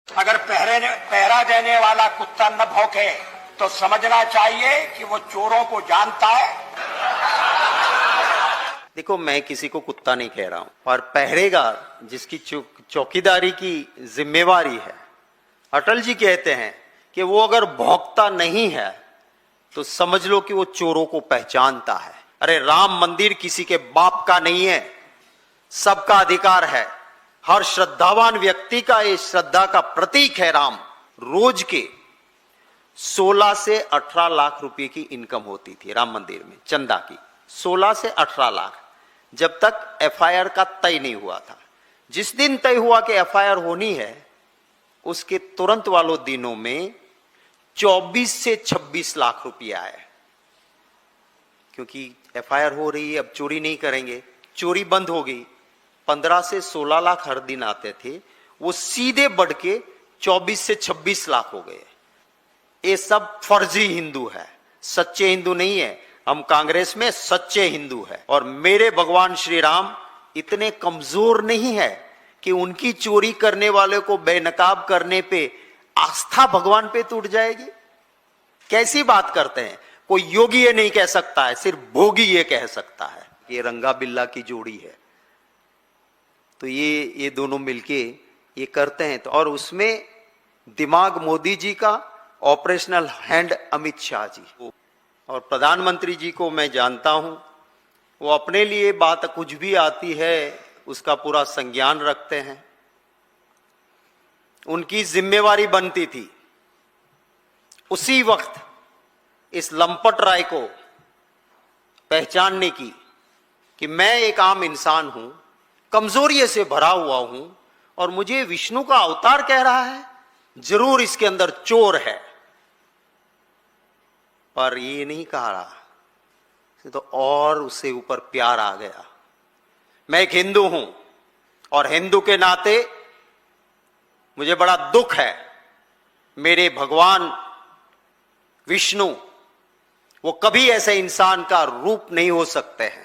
अगर पहरा देने वाला कुत्ता न भौंके तो समझना चाहिए कि वो चोरों को जानता है। देखो, मैं किसी को कुत्ता नहीं कह रहा हूं, और पहरेदार जिसकी चौकीदारी की जिम्मेवारी है, अटल जी कहते हैं कि वो अगर भौंकता नहीं है तो समझ लो कि वो चोरों को पहचानता है। अरे राम मंदिर किसी के बाप का नहीं है, सबका अधिकार है। हर श्रद्धावान व्यक्ति का ये श्रद्धा का प्रतीक है राम। रोज के 16 से 18 लाख रुपए की इनकम होती थी राम मंदिर में, चंदा की 16 से 18 लाख, जब तक एफआईआर का तय नहीं हुआ था। जिस दिन तय हुआ कि एफआईआर होनी है, उसके तुरंत वालों दिनों में 24 से 26 लाख रुपया आए, क्योंकि एफआईआर हो रही है, अब चोरी नहीं करेंगे, चोरी बंद हो गई। 15 से 16 लाख हर दिन आते थे, वो सीधे बढ़ के 24 से 26 लाख हो गए। ये सब फर्जी हिंदू है, सच्चे हिंदू नहीं है। हम कांग्रेस में सच्चे हिंदू है, और मेरे भगवान श्री राम इतने कमजोर नहीं है कि उनकी चोरी करने वाले को बेनकाब करने पे आस्था भगवान पे टूट जाएगी। कैसी बात करते हैं? कोई योगी ये नहीं कह सकता है, सिर्फ भोगी ये कह सकता है। ये रंगा बिल्ला की जोड़ी है, तो ये दोनों मिलके ये करते हैं। तो और उसमें दिमाग मोदी जी का, ऑपरेशनल हैंड अमित शाह जी, और प्रधानमंत्री जी को मैं जानता हूं, वो अपने लिए बात कुछ भी आती है उसका पूरा संज्ञान रखते हैं। उनकी जिम्मेवारी बनती थी उसी वक्त इस लंपट राय को पहचानने की कि मैं एक आम इंसान हूं, कमजोरी से भरा हुआ हूं, और मुझे विष्णु का अवतार कह रहा है, जरूर इसके अंदर चोर है। पर ये नहीं कहा रहा, तो और उससे ऊपर प्यार आ गया। मैं एक हिंदू हूं, और हिंदू के नाते मुझे बड़ा दुख है। मेरे भगवान विष्णु वो कभी ऐसे इंसान का रूप नहीं हो सकते हैं।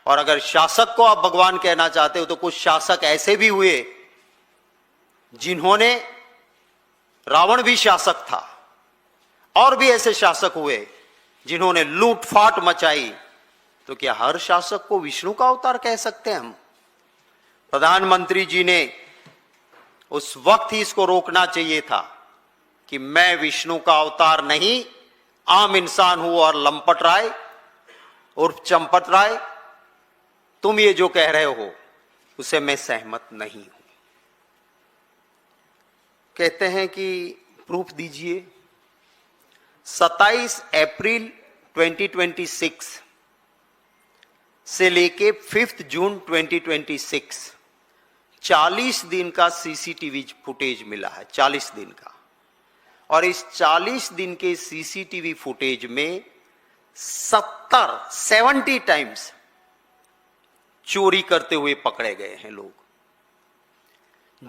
और अगर शासक को आप भगवान कहना चाहते हो, तो कुछ शासक ऐसे भी हुए जिन्होंने, रावण भी शासक था, और भी ऐसे शासक हुए जिन्होंने लूटफाट मचाई। तो क्या हर शासक को विष्णु का अवतार कह सकते हैं हम? प्रधानमंत्री जी ने उस वक्त ही इसको रोकना चाहिए था कि मैं विष्णु का अवतार नहीं, आम इंसान हूं, और लंपट राय उर्फ चंपत राय, तुम ये जो कह रहे हो उसे मैं सहमत नहीं हूं। कहते हैं कि प्रूफ दीजिए। 27 अप्रैल 2026 से लेके 5 जून 2026 40 दिन का सीसीटीवी फुटेज मिला है, 40 दिन का। और इस 40 दिन के सीसीटीवी फुटेज में 70 टाइम्स चोरी करते हुए पकड़े गए हैं लोग।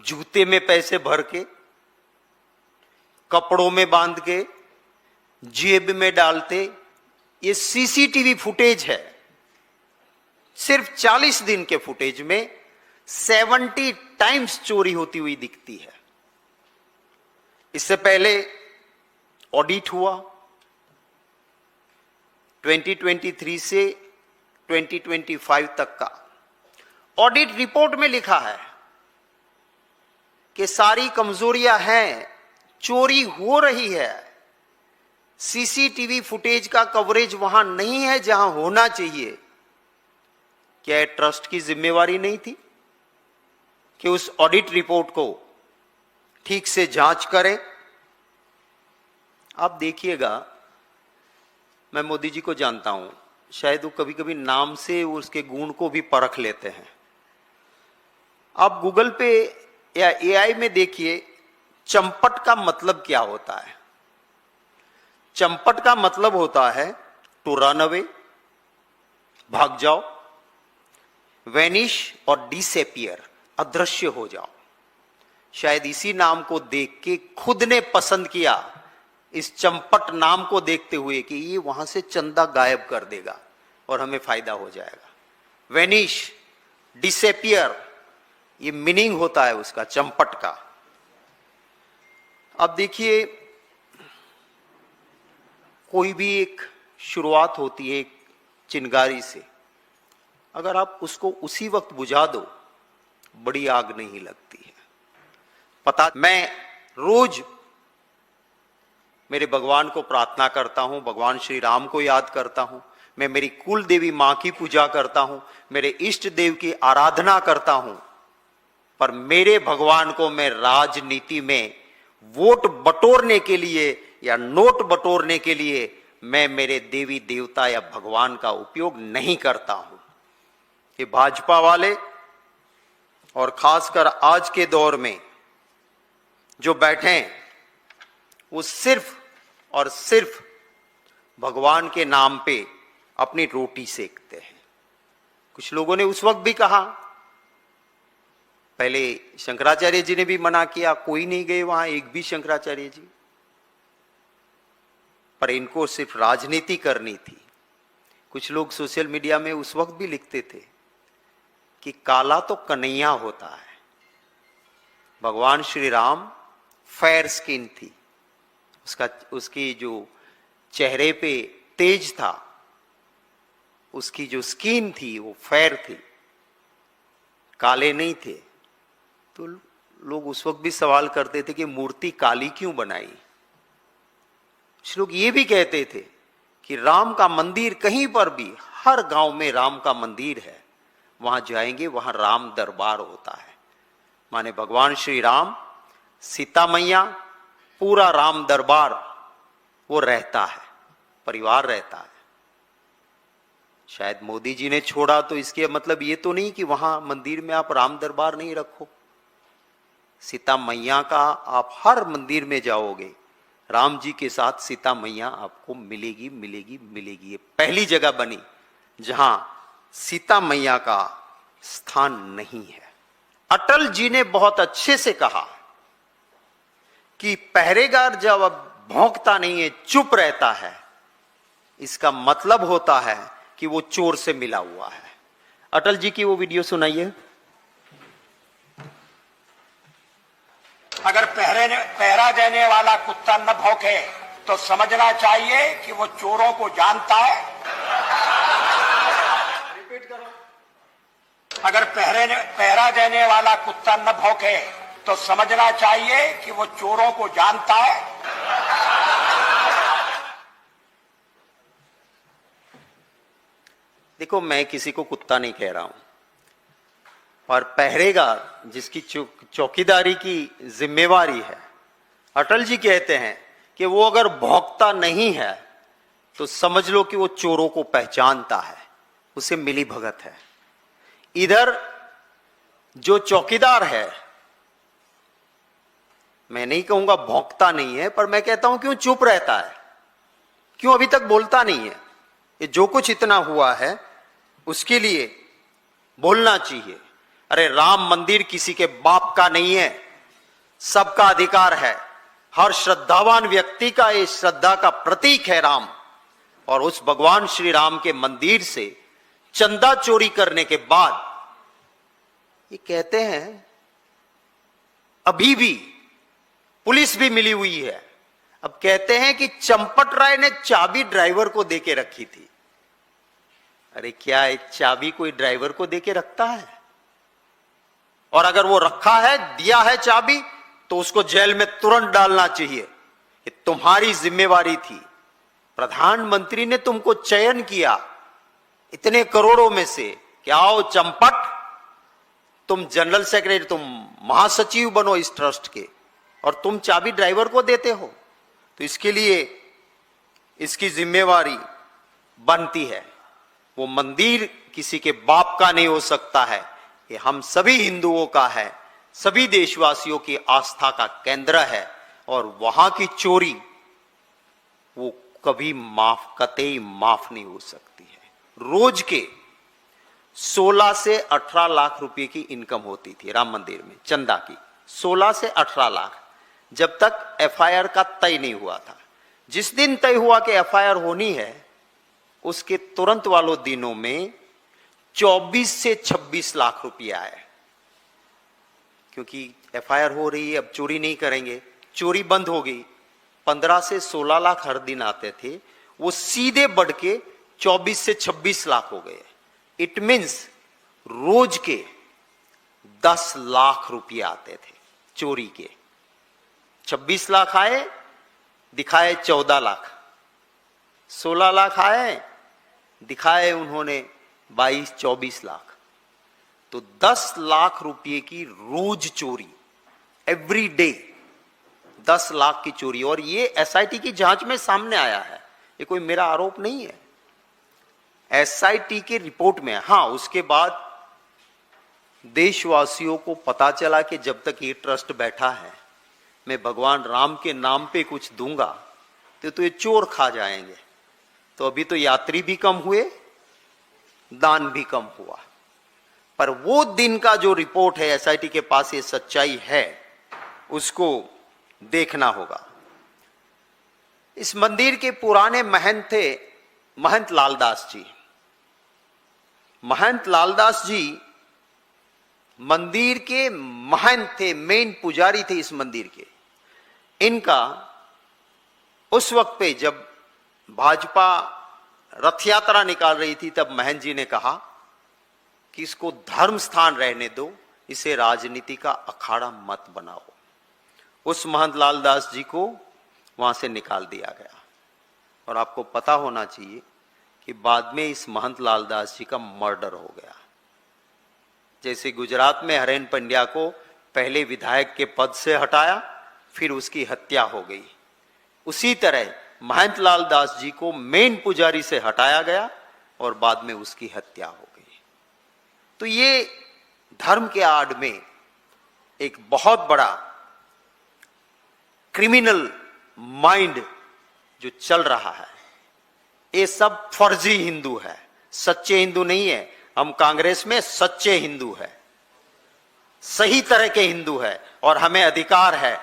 जूते में पैसे भर के, कपड़ों में बांध के, जेब में डालते, ये सीसीटीवी फुटेज है। सिर्फ 40 दिन के फुटेज में 70 टाइम्स चोरी होती हुई दिखती है। इससे पहले ऑडिट हुआ 2023 से 2025 तक का। ऑडिट रिपोर्ट में लिखा है कि सारी कमजोरियां हैं, चोरी हो रही है, सीसीटीवी फुटेज का कवरेज वहां नहीं है जहां होना चाहिए। क्या ट्रस्ट की जिम्मेवारी नहीं थी कि उस ऑडिट रिपोर्ट को ठीक से जांच करें? आप देखिएगा, मैं मोदी जी को जानता हूं, शायद वो कभी कभी नाम से उसके गुण को भी परख लेते हैं। आप गूगल पे या एआई में देखिए, चंपट का मतलब क्या होता है। चंपट का मतलब होता है टू रन अवे, भाग जाओ, वेनिश और डिसअपियर, अदृश्य हो जाओ। शायद इसी नाम को देख के खुद ने पसंद किया, इस चंपट नाम को देखते हुए, कि ये वहां से चंदा गायब कर देगा और हमें फायदा हो जाएगा। वेनिश, डिसअपियर, ये मीनिंग होता है उसका, चंपट का। अब देखिए, कोई भी एक शुरुआत होती है एक चिंगारी से, अगर आप उसको उसी वक्त बुझा दो, बड़ी आग नहीं लगती है। पता, मैं रोज मेरे भगवान को प्रार्थना करता हूं, भगवान श्री राम को याद करता हूं, मैं मेरी कुल देवी मां की पूजा करता हूं, मेरे इष्ट देव की आराधना करता हूं, पर मेरे भगवान को मैं राजनीति में वोट बटोरने के लिए या नोट बटोरने के लिए मैं मेरे देवी देवता या भगवान का उपयोग नहीं करता हूं। ये भाजपा वाले और खासकर आज के दौर में जो बैठे हैं, वो सिर्फ और सिर्फ भगवान के नाम पे अपनी रोटी सेकते हैं। कुछ लोगों ने उस वक्त भी कहा, पहले शंकराचार्य जी ने भी मना किया, कोई नहीं गए वहां, एक भी शंकराचार्य जी, पर इनको सिर्फ राजनीति करनी थी। कुछ लोग सोशल मीडिया में उस वक्त भी लिखते थे कि काला तो कन्हैया होता है। भगवान श्री राम फेयर स्किन थी, उसकी जो चेहरे पे तेज था, उसकी जो स्किन थी वो फेयर थी, काले नहीं थे। तो लोग उस वक्त भी सवाल करते थे कि मूर्ति काली क्यों बनाई। कुछ लोग ये भी कहते थे कि राम का मंदिर कहीं पर भी, हर गांव में राम का मंदिर है, वहां जाएंगे वहां राम दरबार होता है। माने भगवान श्री राम, सीता मैया, पूरा राम दरबार वो रहता है, परिवार रहता है। शायद मोदी जी ने छोड़ा तो इसके मतलब ये तो नहीं कि वहां मंदिर में आप राम दरबार नहीं रखो। सीता मैया का आप हर मंदिर में जाओगे, राम जी के साथ सीता मैया आपको मिलेगी मिलेगी मिलेगी। ये पहली जगह बनी जहां सीता मैया का स्थान नहीं है। अटल जी ने बहुत अच्छे से कहा कि पहरेदार जब भौंकता नहीं है, चुप रहता है, इसका मतलब होता है कि वो चोर से मिला हुआ है। अटल जी की वो वीडियो सुनाइए। अगर पहरा देने वाला कुत्ता न भौंके तो समझना चाहिए कि वो चोरों को जानता है। रिपीट करो। अगर पहरा देने वाला कुत्ता न भौंके तो समझना चाहिए कि वो चोरों को जानता है। देखो, मैं किसी को कुत्ता नहीं कह रहा हूं, और पहरेदार जिसकी चौकीदारी की जिम्मेवारी है, अटल जी कहते हैं कि वो अगर भौंकता नहीं है तो समझ लो कि वो चोरों को पहचानता है, उसे मिली भगत है। इधर जो चौकीदार है, मैं नहीं कहूंगा भौंकता नहीं है, पर मैं कहता हूं क्यों चुप रहता है, क्यों अभी तक बोलता नहीं है। ये जो कुछ इतना हुआ है उसके लिए बोलना चाहिए। अरे राम मंदिर किसी के बाप का नहीं है, सबका अधिकार है। हर श्रद्धावान व्यक्ति का ये श्रद्धा का प्रतीक है राम। और उस भगवान श्री राम के मंदिर से चंदा चोरी करने के बाद ये कहते हैं, अभी भी पुलिस भी मिली हुई है, अब कहते हैं कि चंपट राय ने चाबी ड्राइवर को देके रखी थी। अरे क्या एक चाबी कोई ड्राइवर को देके रखता है? और अगर वो रखा है, दिया है चाबी, तो उसको जेल में तुरंत डालना चाहिए। ये तुम्हारी जिम्मेवारी थी, प्रधानमंत्री ने तुमको चयन किया इतने करोड़ों में से कि आओ चंपट, तुम जनरल सेक्रेटरी, तुम महासचिव बनो इस ट्रस्ट के, और तुम चाबी ड्राइवर को देते हो। तो इसके लिए इसकी जिम्मेवारी बनती है। वो मंदिर किसी के बाप का नहीं हो सकता है, ये हम सभी हिंदुओं का है, सभी देशवासियों की आस्था का केंद्र है। और वहां की चोरी वो कभी कतई माफ नहीं हो सकती है। रोज के 16 से 18 लाख रुपए की इनकम होती थी राम मंदिर में, चंदा की 16 से 18 लाख, जब तक एफआईआर का तय नहीं हुआ था। जिस दिन तय हुआ कि एफआईआर होनी है, उसके तुरंत वालों दिनों में 24 से 26 लाख रुपया आए। क्योंकि एफआईआर हो रही है, अब चोरी नहीं करेंगे, चोरी बंद हो गई। 15 से 16 लाख हर दिन आते थे, वो सीधे बढ़ के 24 से 26 लाख हो गए। इट मीन्स रोज के 10 लाख रुपए आते थे चोरी के। 26 लाख आए, दिखाए 14 लाख। 16 लाख आए, दिखाए उन्होंने 22-24 लाख। तो 10 लाख रुपए की रोज चोरी, एवरी डे 10 लाख की चोरी। और ये एसआईटी की जांच में सामने आया है, ये कोई मेरा आरोप नहीं है, एसआईटी के रिपोर्ट में। हां, उसके बाद देशवासियों को पता चला कि जब तक ये ट्रस्ट बैठा है, मैं भगवान राम के नाम पे कुछ दूंगा तो ये चोर खा जाएंगे। तो अभी तो यात्री भी कम हुए, दान भी कम हुआ। पर वो दिन का जो रिपोर्ट है एसआईटी के पास, ये सच्चाई है, उसको देखना होगा। इस मंदिर के पुराने महंत थे महंत लालदास जी। महंत लालदास जी मंदिर के महंत थे, मेन पुजारी थे इस मंदिर के। इनका उस वक्त पे जब भाजपा रथ यात्रा निकाल रही थी, तब महंत जी ने कहा कि इसको धर्म स्थान रहने दो, इसे राजनीति का अखाड़ा मत बनाओ। उस महंत लालदास जी को वहां से निकाल दिया गया। और आपको पता होना चाहिए कि बाद में इस महंत लालदास जी का मर्डर हो गया। जैसे गुजरात में हरेन पंड्या को पहले विधायक के पद से हटाया, फिर उसकी हत्या हो गई, उसी तरह महंत लालदास जी को मेन पुजारी से हटाया गया और बाद में उसकी हत्या हो गई। तो ये धर्म के आड़ में एक बहुत बड़ा क्रिमिनल माइंड जो चल रहा है, ये सब फर्जी हिंदू है, सच्चे हिंदू नहीं है। हम कांग्रेस में सच्चे हिंदू है, सही तरह के हिंदू है, और हमें अधिकार है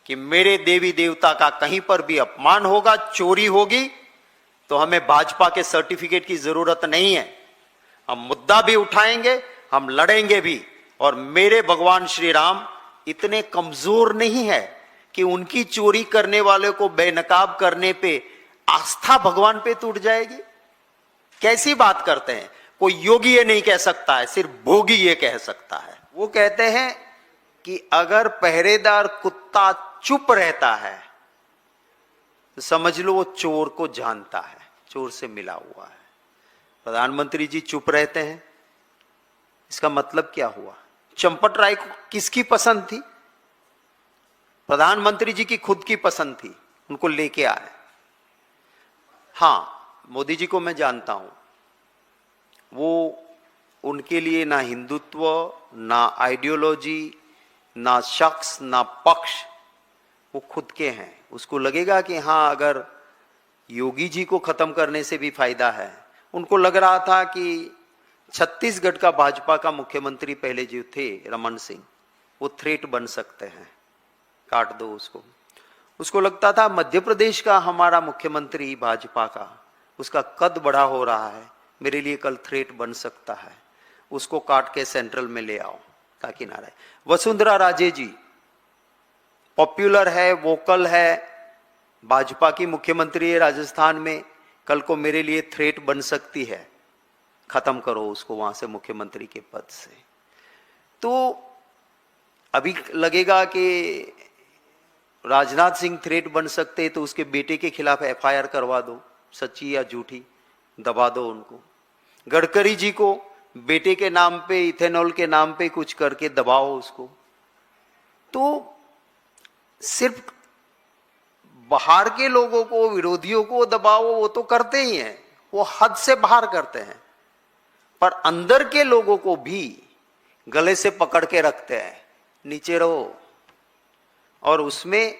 कि मेरे देवी देवता का कहीं पर भी अपमान होगा, चोरी होगी, तो हमें भाजपा के सर्टिफिकेट की जरूरत नहीं है। हम मुद्दा भी उठाएंगे, हम लड़ेंगे भी। और मेरे भगवान श्री राम इतने कमजोर नहीं है कि उनकी चोरी करने वाले को बेनकाब करने पे आस्था भगवान पे टूट जाएगी। कैसी बात करते हैं? कोई योगी ये नहीं कह सकता है, सिर्फ भोगी ये कह सकता है। वो कहते हैं कि अगर पहरेदार कुत्ता चुप रहता है तो समझ लो वो चोर को जानता है, चोर से मिला हुआ है। प्रधानमंत्री जी चुप रहते हैं, इसका मतलब क्या हुआ? चंपट राय को किसकी पसंद थी? प्रधानमंत्री जी की खुद की पसंद थी, उनको लेके आए। हां, मोदी जी को मैं जानता हूं, वो उनके लिए ना हिंदुत्व, ना आइडियोलॉजी, ना शख्स, ना पक्ष, वो खुद के हैं। उसको लगेगा कि हां, अगर योगी जी को खत्म करने से भी फायदा है। उनको लग रहा था कि छत्तीसगढ़ का भाजपा का मुख्यमंत्री पहले जो थे रमन सिंह, वो थ्रेट बन सकते हैं, काट दो उसको। उसको लगता था मध्य प्रदेश का हमारा मुख्यमंत्री भाजपा का, उसका कद बड़ा हो रहा है, मेरे लिए कल थ्रेट बन सकता है, उसको काट के सेंट्रल में ले आओ ताकि ना रहे। वसुंधरा राजे जी पॉपुलर है, वोकल है, भाजपा की मुख्यमंत्री है राजस्थान में, कल को मेरे लिए थ्रेट बन सकती है, खत्म करो उसको वहां से मुख्यमंत्री के पद से। तो अभी लगेगा कि राजनाथ सिंह थ्रेट बन सकते, तो उसके बेटे के खिलाफ एफआईआर करवा दो, सच्ची या झूठी, दबा दो उनको। गडकरी जी को बेटे के नाम पे, इथेनॉल के नाम पे कुछ करके दबाओ उसको। तो सिर्फ बाहर के लोगों को, विरोधियों को दबाओ, वो तो करते ही हैं, वो हद से बाहर करते हैं, पर अंदर के लोगों को भी गले से पकड़ के रखते हैं, नीचे रहो। और उसमें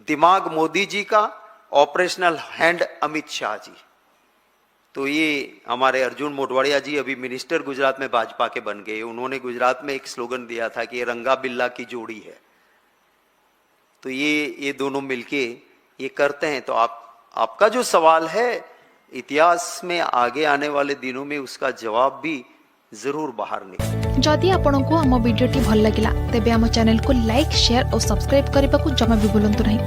दिमाग मोदी जी का, ऑपरेशनल हैंड अमित शाह जी। तो ये हमारे अर्जुन मोढवाडिया जी अभी मिनिस्टर गुजरात में भाजपा के बन गए। उन्होंने गुजरात में एक स्लोगन दिया था कि ये रंगा बिल्ला की जोड़ी है। तो ये दोनों मिलके ये करते हैं। तो आपका जो सवाल है, इतिहास में आगे आने वाले दिनों में उसका जवाब भी जरूर बाहर निकलें। जदि आपंक आम भिडी भल लगा तेब आम चैनल को लाइक शेयर और सब्सक्राइब करने को जमा भी भूलु नहीं।